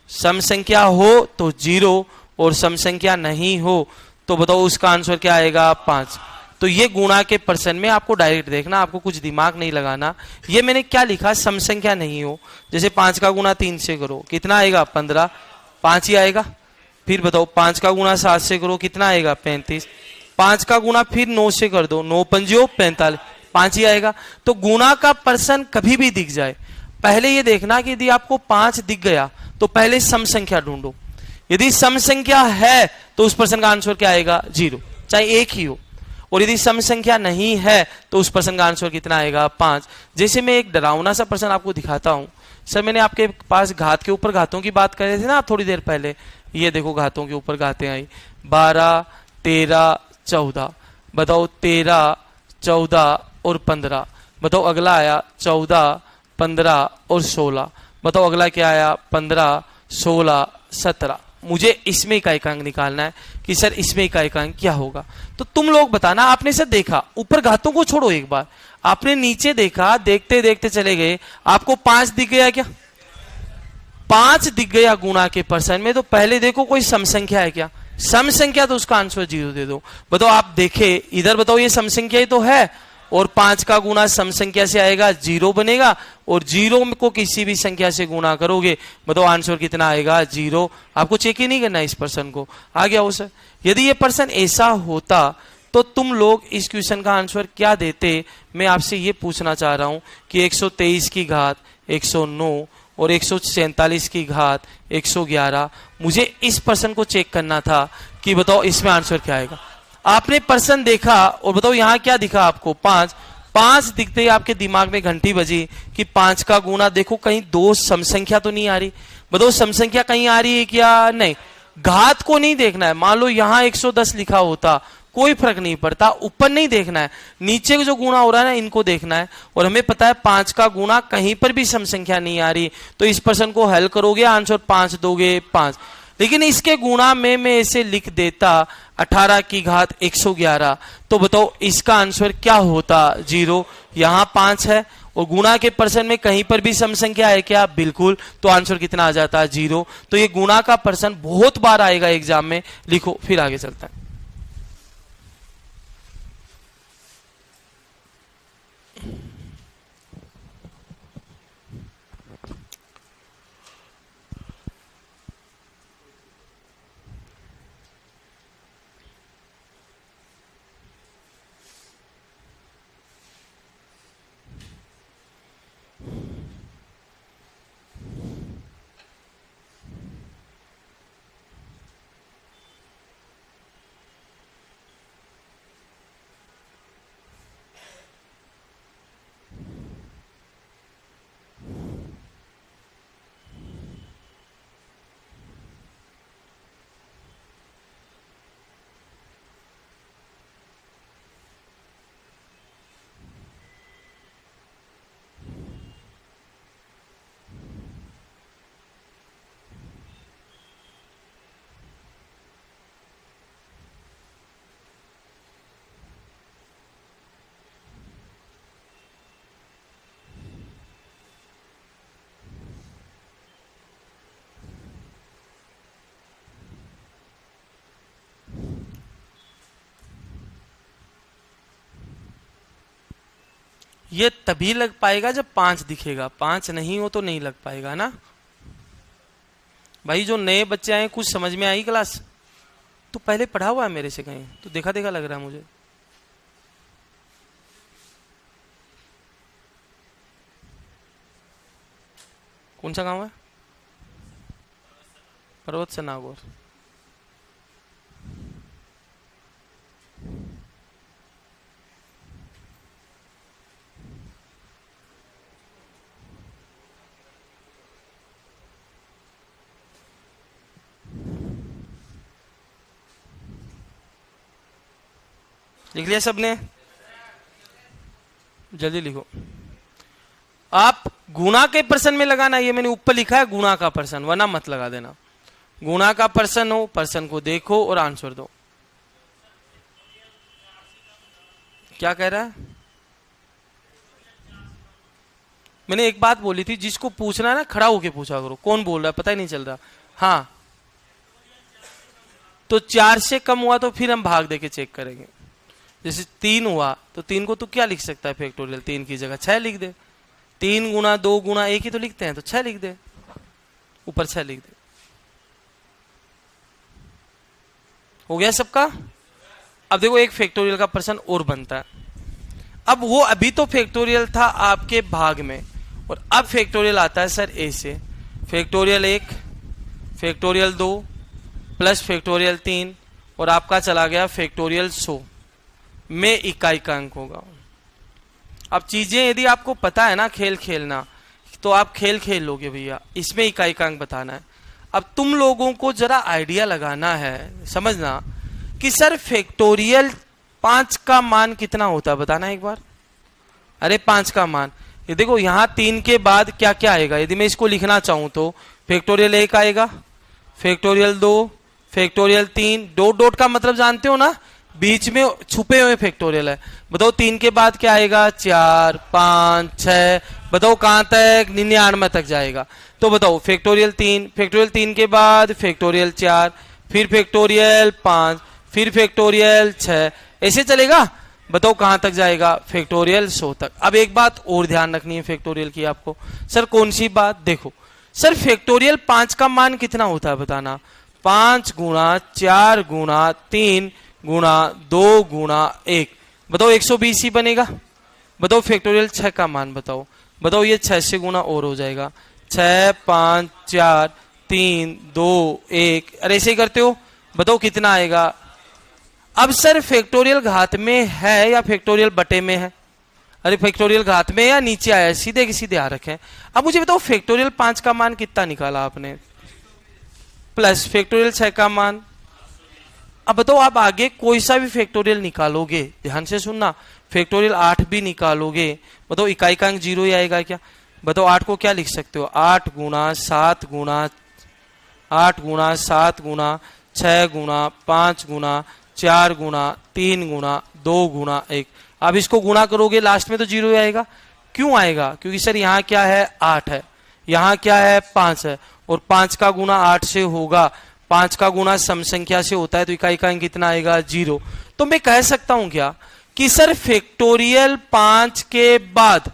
सम संख्या हो तो 0 और सम संख्या नहीं हो तो बताओ उसका आंसर क्या आएगा? 5। तो ये गुणा के पर्सन में आपको डायरेक्ट देखना, आपको कुछ दिमाग नहीं लगाना। ये मैंने क्या लिखा? सम संख्या नहीं हो, जैसे 5 का गुणा 3 से करो कितना आएगा? 15, 5 ही आएगा। फिर बताओ 5 का गुणा 7 से करो कितना आएगा? 35। 5 का गुणा फिर 9 से कर दो, 9 पंजो 45, 5 ही आएगा। तो गुणा का पर्सन कभी भी दिख जाए, पहले ये देखना कि यदि आपको 5 दिख गया तो पहले सम संख्या ढूंढो, यदि सम संख्या है तो उस पर्सन का आंसर क्या आएगा? 0, चाहे एक ही हो। और यदि सम संख्या नहीं है तो उस पर्सन का आंसर कितना आएगा? 5। जैसे मैं एक डरावना सा पर्सन आपको दिखाता हूं। सर मैंने आपके पास घात के ऊपर घातों की बात कर रहे थे ना आप थोड़ी देर पहले, ये देखो घातों के ऊपर घातें आई, 12, 13, 14। बताओ 13, 14 और 15। बताओ अगला आया 14, 15 और 16। बताओ अगला क्या आया? 15, 16, 17। मुझे इसमें इकाई का अंक निकालना है कि सर इसमें इकाई का अंक क्या होगा। तो तुम लोग बताना, आपने सर देखा, ऊपर घातों को छोड़ो एक बार, आपने नीचे देखा, देखते देखते चले गए, आपको 5 दिख गया क्या? 5 दिख गया गुणा के पर्सन में, तो पहले देखो कोई सम संख्या है क्या? सम संख्या तो उसका आंसर 0 दे दो। बताओ आप देखे इधर, बताओ ये सम संख्या ही तो है और 5 का गुणा सम संख्या से आएगा 0 बनेगा, और 0 को किसी भी संख्या से गुणा करोगे बताओ आंसर कितना आएगा? 0। आपको चेक ही नहीं करना इस पर्सन को, आ गया हो सर। यदि ये पर्सन ऐसा होता तो तुम लोग इस क्वेश्चन का आंसर क्या देते? मैं आपसे ये पूछना चाह रहा हूं कि 123 की घात 109 और 147 की घात 111, मुझे इस पर्सन को चेक करना था कि बताओ इसमें आंसर क्या आएगा। आपने पर्सन देखा और बताओ यहां क्या दिखा आपको? 5। 5 दिखते ही आपके दिमाग में घंटी बजी कि 5 का गुणा देखो कहीं 2 सम संख्या तो नहीं आ रही। बताओ सम संख्या कहीं आ रही है क्या? नहीं। घात को नहीं देखना है, मान लो यहां 110 लिखा होता कोई फर्क नहीं पड़ता, ऊपर नहीं देखना है, नीचे जो गुणा हो रहा है ना इनको देखना है। और हमें पता है 5 का गुणा कहीं पर भी सम संख्या नहीं आ रही, तो इस पर्सन को हल करोगे आंसर 5 दोगे 5। लेकिन इसके गुणा में मैं इसे लिख देता 18 की घात 111, तो बताओ इसका आंसर क्या होता? 0। यहां 5 है और गुणा के पर्सन में कहीं पर भी सम संख्या है क्या? बिल्कुल। तो आंसर कितना आ जाता? 0। तो ये गुणा का पर्सन बहुत बार आएगा एग्जाम में, लिखो फिर आगे चलता है। ये तभी लग पाएगा जब 5 दिखेगा, 5 नहीं हो तो नहीं लग पाएगा ना भाई। जो नए बच्चे आए कुछ समझ में आई क्लास? तो पहले पढ़ा हुआ है मेरे से कहीं, तो देखा देखा लग रहा है मुझे। कौन सा गांव है? पर्वत से नागौर। लिख लिया सबने? जल्दी लिखो। आप गुणा के प्रश्न में लगाना, ये मैंने ऊपर लिखा है गुणा का प्रश्न, वरना मत लगा देना। गुणा का प्रश्न हो, प्रश्न को देखो और आंसर दो। क्या कह रहा है? मैंने एक बात बोली थी, जिसको पूछना है ना खड़ा होके पूछा करो। कौन बोल रहा है पता ही नहीं चल रहा। हाँ, तो 4 से कम हुआ तो फिर हम भाग देके चेक करेंगे। जैसे 3 हुआ तो 3 को तो क्या लिख सकता है फैक्टोरियल? 3 की जगह 6 लिख दे। 3 गुना 2 गुना 1 ही तो लिखते हैं, तो 6 लिख दे, ऊपर 6 लिख दे। हो गया सबका? अब देखो एक फैक्टोरियल का प्रश्न और बनता है। अब वो अभी तो फैक्टोरियल था आपके भाग में, और अब फैक्टोरियल आता है सर ए से। फैक्टोरियल 1, फैक्टोरियल 2 प्लस फैक्टोरियल 3, और आपका चला गया फैक्टोरियल 100 में इकाई का अंक होगा। अब चीजें यदि आपको पता है ना खेल खेलना, तो आप खेल खेल लोगे भैया। इसमें इकाई का अंक बताना है। अब तुम लोगों को जरा आइडिया लगाना है, समझना कि सर फैक्टोरियल 5 का मान कितना होता है, बताना एक बार। अरे 5 का मान, ये देखो यहां 3 के बाद क्या क्या आएगा। यदि मैं इसको लिखना चाहूं तो फैक्टोरियल 1 आएगा, फैक्टोरियल 2, फैक्टोरियल 3। डॉट डॉट का मतलब जानते हो ना, बीच में छुपे हुए फैक्टोरियल है। बताओ 3 के बाद क्या आएगा? 4, 5, 6, बताओ कहां तक? 99 तक जाएगा। तो बताओ फैक्टोरियल 3, फैक्टोरियल 3 के बाद फैक्टोरियल 4, फिर फैक्टोरियल 5, फिर फैक्टोरियल 6, ऐसे चलेगा। बताओ कहां तक जाएगा? फैक्टोरियल 100 तक। अब एक बात और ध्यान रखनी है फैक्टोरियल की आपको। सर कौन सी बात? देखो सर फैक्टोरियल 5 का मान कितना होता है बताना। 5 गुणा 4 गुणा 3 गुणा 2 गुणा 1, बताओ 120 ही बनेगा। बताओ फैक्टोरियल 6 का मान बताओ। बताओ ये 6 से गुणा और हो जाएगा। 6, 5, 4, 3, 2, 1, अरे ऐसे ही करते हो। बताओ कितना आएगा? अब सर फैक्टोरियल घात में है या फैक्टोरियल बटे में है? अरे फैक्टोरियल घात में या नीचे आया? सीधे की सीधे आ रखे हैं। अब मुझे बताओ फैक्टोरियल 5 का मान कितना निकाला आपने, प्लस फैक्टोरियल 6 का मान। अब बताओ आप आगे कोई सा भी फैक्टोरियल निकालोगे, ध्यान से सुनना, फैक्टोरियल 8 भी निकालोगे, बताओ इकाई का अंक 0 ही आएगा क्या? बताओ 8 को क्या लिख सकते हो? 8 गुणा 7 गुणा 8 गुणा 7 गुणा 6 गुणा 5 गुणा 4 गुणा 3 गुणा 2 गुणा 1। अब इसको गुणा करोगे लास्ट में तो 0 ही आएगा। क्यों आएगा? क्योंकि सर यहाँ क्या है? 8 है, यहाँ क्या है? 5 है, और 5 का गुणा 8 से होगा, 5 का गुणा सम संख्या से होता है, तो इकाई का अंक कितना आएगा? 0। तो मैं कह सकता हूं क्या कि सर फैक्टोरियल 5 के बाद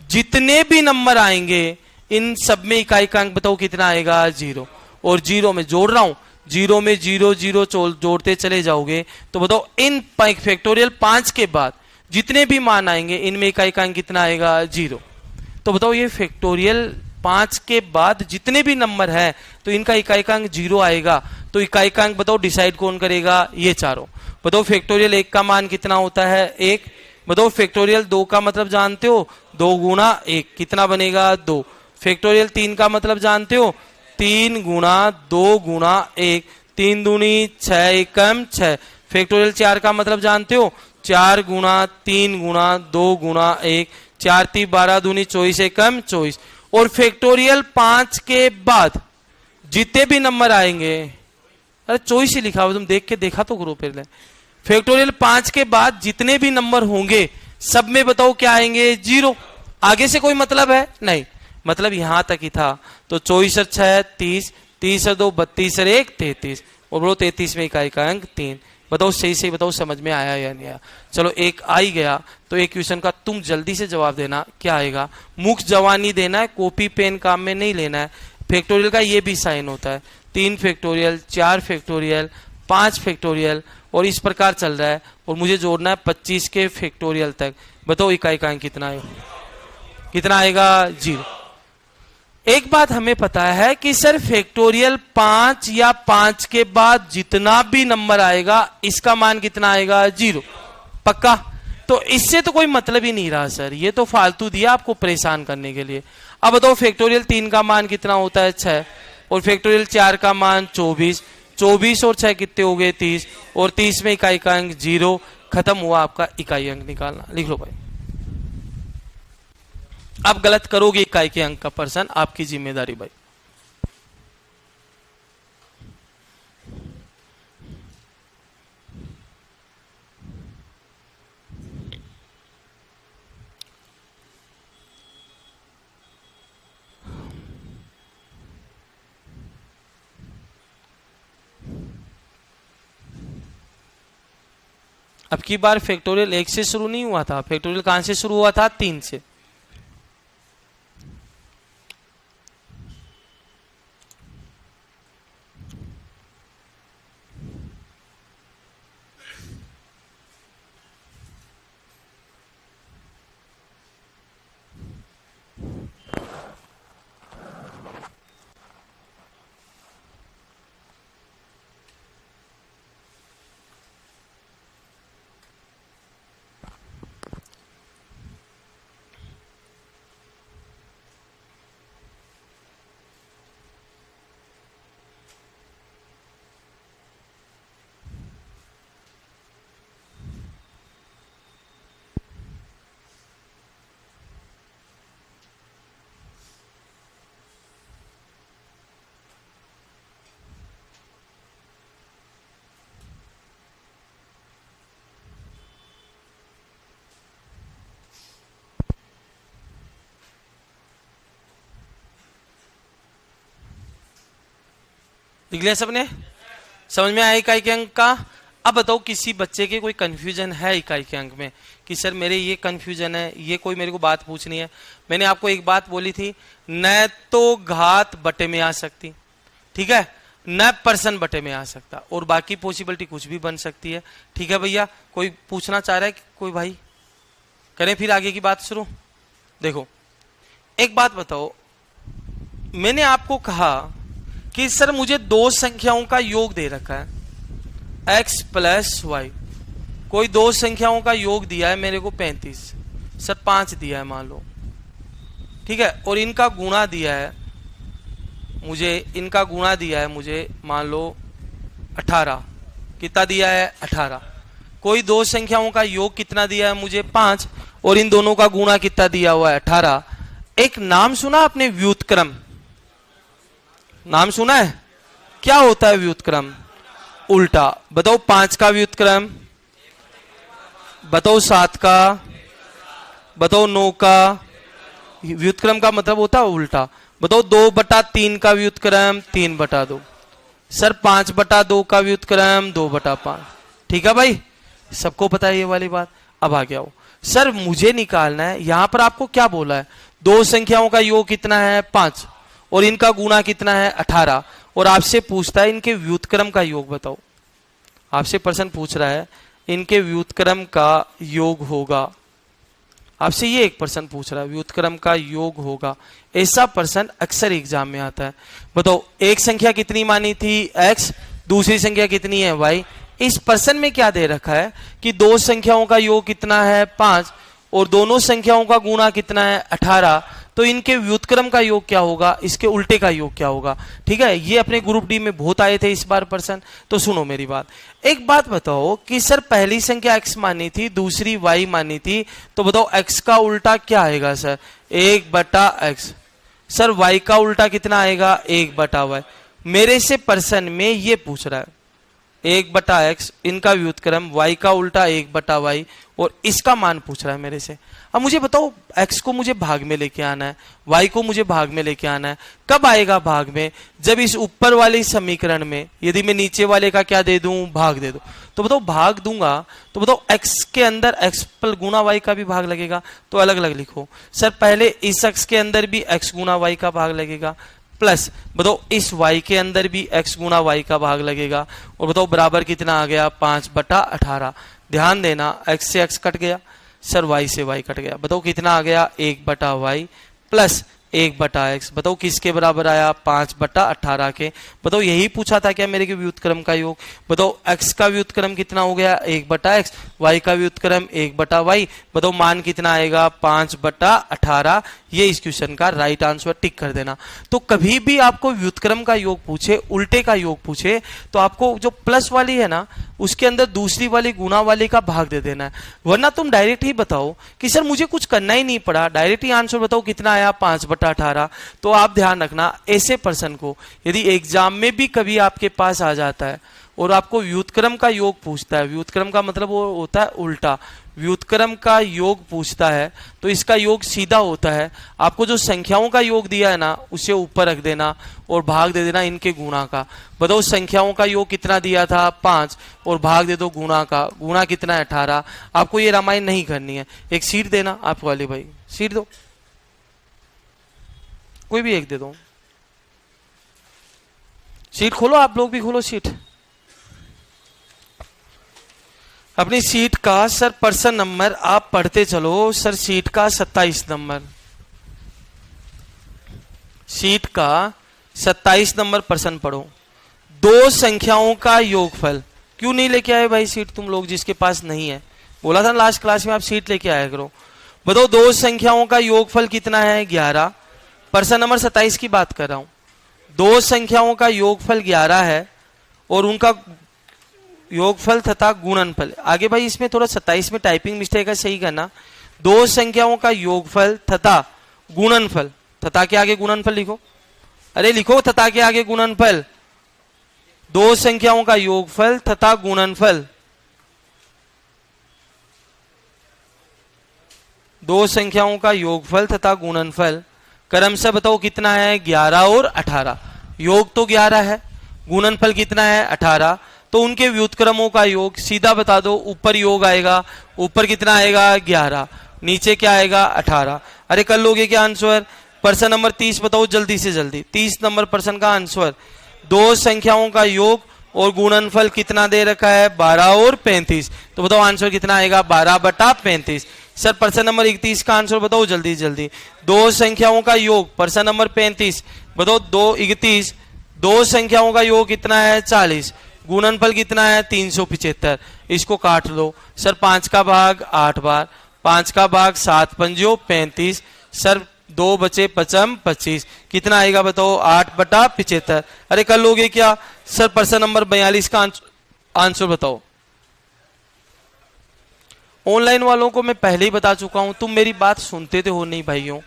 जितने भी नंबर आएंगे इन सब में इकाई का अंक बताओ कितना आएगा? 0। और 0 में जोड़ रहा हूं, 0 में 0 0 जोड़ते चले जाओगे तो बताओ इन फैक्टोरियल 5 के बाद जितने भी मान आएंगे इनमें इकाई का अंक कितना आएगा? 0। तो बताओ ये फैक्टोरियल 5 के बाद जितने भी नंबर हैं तो इनका इकाई का अंक 0 आएगा। तो इकाई का अंक बताओ डिसाइड कौन करेगा? ये चारों। बताओ फैक्टोरियल 1 का मान कितना होता है? 1। बताओ फैक्टोरियल 2 का मतलब जानते हो? 2 गुणा 1 कितना बनेगा? 2। फैक्टोरियल 3 का मतलब जानते हो? 3 गुणा 2 गुणा 1, 3 दूनी 6 एकम 6। फैक्टोरियल 4 का मतलब जानते हो? 4 गुणा 3 गुणा 2 गुणा 1, 4 3 12 दूनी 24 एकम 24। और फैक्टोरियल 5 के बाद जितने भी नंबर आएंगे, अरे 24 ही लिखा हुआ, तुम देख के देखा तो करो पहले। फैक्टोरियल 5 के बाद जितने भी नंबर होंगे सब में बताओ क्या आएंगे? 0। आगे से कोई मतलब है? नहीं, मतलब यहां तक ही था। तो 24 और 6 30, 30 और 2 32 और 1 33, और बोलो 33 में इकाई का अंक 3। बताओ सही सही बताओ, समझ में आया या नहीं आया। चलो एक आ ही गया तो एक क्वेश्चन का तुम जल्दी से जवाब देना, क्या आएगा। मुख जवानी देना है, कॉपी पेन काम में नहीं लेना है। फैक्टोरियल का ये भी साइन होता है, 3 फैक्टोरियल, 4 फैक्टोरियल, 5 फैक्टोरियल और इस प्रकार चल रहा है। और मुझे जोड़ना है 25 के फैक्टोरियल तक। बताओ इकाई का अंक कितना है, कितना आएगा, 0। एक बात हमें पता है कि सर फैक्टोरियल 5 या 5 के बाद जितना भी नंबर आएगा इसका मान कितना आएगा, 0। पक्का। तो इससे तो कोई मतलब ही नहीं रहा सर, ये तो फालतू दिया आपको परेशान करने के लिए। अब बताओ फैक्टोरियल 3 का मान कितना होता है, 6। और फैक्टोरियल 4 का मान 24। 24 और 6 कितने हो गए, 30। और 30 में इकाई का अंक 0। खत्म हुआ आपका इकाई अंक निकालना। लिख लो भाई। आप गलत करोगे इकाई के अंक का प्रश्न, आपकी जिम्मेदारी भाई। अब की बार फैक्टोरियल 1 से शुरू नहीं हुआ था, फैक्टोरियल कहां से शुरू हुआ था, 3 से। लिख लिया सबने, समझ में आया इकाई के अंक का। अब बताओ किसी बच्चे के कोई कंफ्यूजन है इकाई के अंक में कि सर मेरे ये कंफ्यूजन है, ये कोई मेरे को बात पूछनी है। मैंने आपको एक बात बोली थी, न तो घात बटे में आ सकती, ठीक है, न पर्सन बटे में आ सकता, और बाकी पॉसिबिलिटी कुछ भी बन सकती है। ठीक है भैया, कोई पूछना चाह रहा है कि कोई भाई, करें फिर आगे की बात शुरू। देखो एक बात बताओ, मैंने आपको कहा कि सर मुझे 2 संख्याओं का योग दे रखा है, x प्लस वाई। कोई 2 संख्याओं का योग दिया है मेरे को 35, सर 5 दिया है मान लो, ठीक है, और इनका गुणा दिया है मुझे, इनका गुणा दिया है मुझे मान लो 18। कितना दिया है, 18। कोई 2 संख्याओं का योग कितना दिया है मुझे, 5, और इन दोनों का गुणा कितना दिया हुआ है, 18। एक नाम सुना आपने, व्युत्क्रम, नाम सुना है, क्या होता है व्युत्क्रम, उल्टा। बताओ 5 का व्युत्क्रम, बताओ 7 का, बताओ 9 का। व्युत्क्रम का मतलब होता है उल्टा। बताओ 2/3 का व्युत्क्रम, 3/2। सर 5/2 का व्युत्क्रम, 2/5। ठीक है भाई, सबको पता है ये वाली बात। अब आ गया हो, सर मुझे निकालना है, यहां पर आपको क्या बोला है, 2 संख्याओं का योग कितना है, 5, और इनका गुणा कितना है, 18, और आपसे पूछता है इनके व्युत्क्रम का योग बताओ। आपसे प्रश्न पूछ रहा है इनके व्युत्क्रम का योग होगा, आपसे ये एक प्रश्न पूछ रहा है व्युत्क्रम का योग होगा। ऐसा प्रश्न अक्सर एग्जाम में आता है। बताओ एक संख्या कितनी मानी थी, x, दूसरी संख्या कितनी है, y। इस प्रश्न में क्या दे रखा है कि 2 संख्याओं का योग कितना है, 5, और दोनों संख्याओं का गुणा कितना है, 18। तो इनके व्युत्क्रम का योग क्या होगा, इसके उल्टे का योग क्या होगा। ठीक है, ये अपने ग्रुप डी में बहुत आए थे इस बार प्रश्न। तो सुनो मेरी बात, एक बात बताओ कि सर पहली संख्या x मानी थी, दूसरी y मानी थी, तो बताओ x का उल्टा क्या आएगा सर, 1/x। सर y का उल्टा कितना आएगा, 1/y। मेरे से प्रश्न में ये पूछ रहा है 1/x, इनका व्युत्क्रम, y का उल्टा 1/y, और इसका मान पूछ रहा है मेरे से। अब मुझे बताओ x को मुझे भाग में लेके आना है, y को मुझे भाग में लेके आना है। कब आएगा भाग में, जब इस ऊपर वाले समीकरण में यदि मैं नीचे वाले का क्या दे दूं, भाग दे दूं। तो बताओ भाग दूंगा तो बताओ x के अंदर x पर गुना y का भी भाग लगेगा, तो अलग अलग लिखो। सर पहले इस x के अंदर भी x गुना y का भाग लगेगा, प्लस बताओ इस y के अंदर भी x गुना y का भाग लगेगा, और बताओ बराबर कितना आ गया 5/18। ध्यान देना x से x कट गया, सर y से y कट गया, बताओ कितना आ गया 1/y प्लस 1/x। बताओ किसके बराबर आया 5/18 के। बताओ यही पूछा था क्या मेरे के व्युत्क्रम का योग। बताओ x का व्युत्क्रम कितना हो गया 1/x, y का व्युत्क्रम 1/y। बताओ मान कितना आएगा 5/18। ये इस क्वेश्चन का राइट आंसर, टिक कर देना। तो कभी भी आपको व्युत्क्रम का योग पूछे, उल्टे का योग पूछे, तो आपको जो प्लस वाली है ना उसके अंदर दूसरी वाली गुना वाली का भाग दे देना है, वरना तुम डायरेक्ट ही बताओ कि सर मुझे कुछ करना ही नहीं पड़ा, डायरेक्ट ही आंसर बताओ कितना आया 5/18। तो आप ध्यान रखना ऐसे पर्सन को यदि एग्जाम में भी कभी आपके पास आ जाता है और आपको व्युत्क्रम का योग पूछता है, व्युत्क्रम का मतलब वो होता है उल्टा, व्युत्क्रम का योग पूछता है तो इसका योग सीधा होता है, आपको जो संख्याओं का योग दिया है ना उसे ऊपर रख देना और भाग दे देना इनके गुणा का। बताओ संख्याओं का योग कितना दिया था 5 और भाग दे दो गुणा का, गुणा कितना है 18। आपको ये रामायण नहीं करनी है, एक सीट देना आप वाले भाई, सीट दो, कोई भी एक दे दो, सीट खोलो, आप लोग भी खोलो सीट अपनी सीट का। सर पर्सन नंबर आप पढ़ते चलो, सर सीट का 27 नंबर, सीट का 27 नंबर पर्सन पढ़ो। दो संख्याओं का योगफल, क्यों नहीं लेके आए भाई सीट तुम लोग जिसके पास नहीं है, बोला था लास्ट क्लास में आप सीट लेके आया करो। बताओ दो संख्याओं का योगफल कितना है 11, पर्सन नंबर 27 की बात कर रहा हूं। दो संख्याओं का योगफल 11 है और उनका योगफल तथा गुणनफल, आगे भाई इसमें थोड़ा 27 में टाइपिंग मिस्टेक है, सही करना। दो संख्याओं का योगफल तथा गुणनफल, तथा के आगे गुणनफल लिखो, अरे लिखो तथा के आगे गुणनफल। दो संख्याओं का योगफल तथा गुणनफल, दो संख्याओं का योगफल तथा गुणनफल क्रमशः बताओ कितना है 11 और 18। योग तो 11 है, गुणनफल कितना है 18, तो उनके व्युत्क्रमों का योग सीधा बता दो, ऊपर योग आएगा, ऊपर कितना आएगा 11, नीचे क्या आएगा 18। अरे कर लोगे क्या आंसर। पर्सन नंबर 30 बताओ जल्दी से जल्दी, 30 नंबर पर्सन का आंसर। दो संख्याओं का योग और गुणनफल कितना दे रखा है 12 और 35, तो बताओ आंसर कितना आएगा 12/35। सर पर्सन नंबर 31 का आंसर बताओ जल्दी जल्दी। दो संख्याओं का योग, पर्सन नंबर 35 बताओ 2 दो संख्याओं का योग कितना है 40, गुणनफल कितना है 375, इसको काट लो। सर 5 का भाग 8 बार, 5 का भाग 7 पंजो 35, सर 2 बचे 5 25, कितना आएगा बताओ 8/75। अरे कर लोगे क्या। सर पर्सन नंबर 42 का आंसर बताओ। ऑनलाइन वालों को मैं पहले ही बता चुका हूं, तुम मेरी बात सुनते तो हो नहीं भाइयों।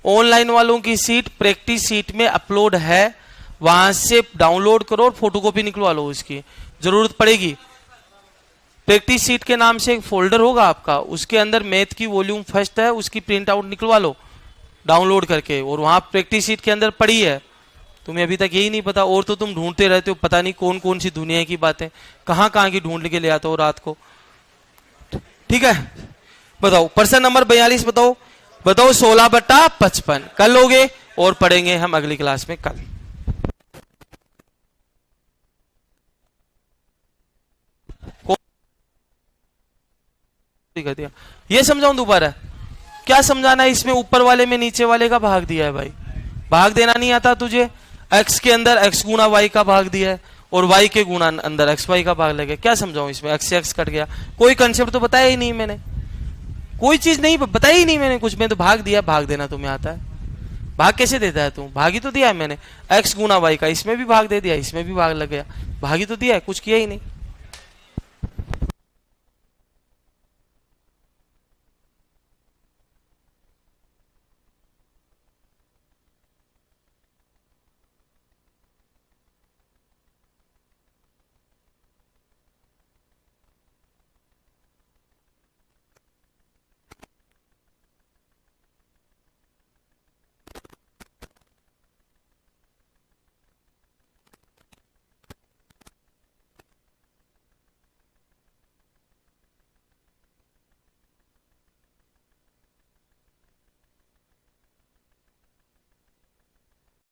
ऑनलाइन वालों की सीट प्रैक्टिस सीट में अपलोड है, वहां से डाउनलोड करो और फोटोकॉपी निकलवा लो, उसकी जरूरत पड़ेगी। प्रैक्टिस सीट के नाम से एक फोल्डर होगा आपका, उसके अंदर मैथ की वॉल्यूम फर्स्ट है, उसकी प्रिंट आउट निकलवा लो डाउनलोड करके, और वहां प्रैक्टिस सीट के अंदर पड़ी है। तुम्हें अभी तक यही नहीं पता, और तो तुम ढूंढते रहते हो पता नहीं कौन कौन सी दुनिया की बातें, कहां कहां की ढूंढ के ले आते हो रात को। ठीक है बताओ पर्सन नंबर 42 बताओ, बताओ 16/55 कर लोगे, और पढ़ेंगे हम अगली क्लास में कल। कर दिया, ये समझाऊं दोबारा, क्या समझाना है इसमें। ऊपर वाले में नीचे वाले का भाग दिया है भाई, भाग देना नहीं आता तुझे। x के अंदर x गुना y का भाग दिया है और y के गुना अंदर x y का भाग लगे, क्या समझाऊं इसमें। x से x कट गया, कोई कंसेप्ट तो बताया ही नहीं मैंने, कोई चीज नहीं बताई ही नहीं मैंने कुछ में, तो भाग दिया, भाग देना तुम्हें आता है। भाग कैसे देता है तू, भाग ही तो दिया है मैंने, x गुना y का, इसमें भी भाग दे दिया, इसमें भी भाग लग गया, भाग ही तो दिया है, कुछ किया ही नहीं।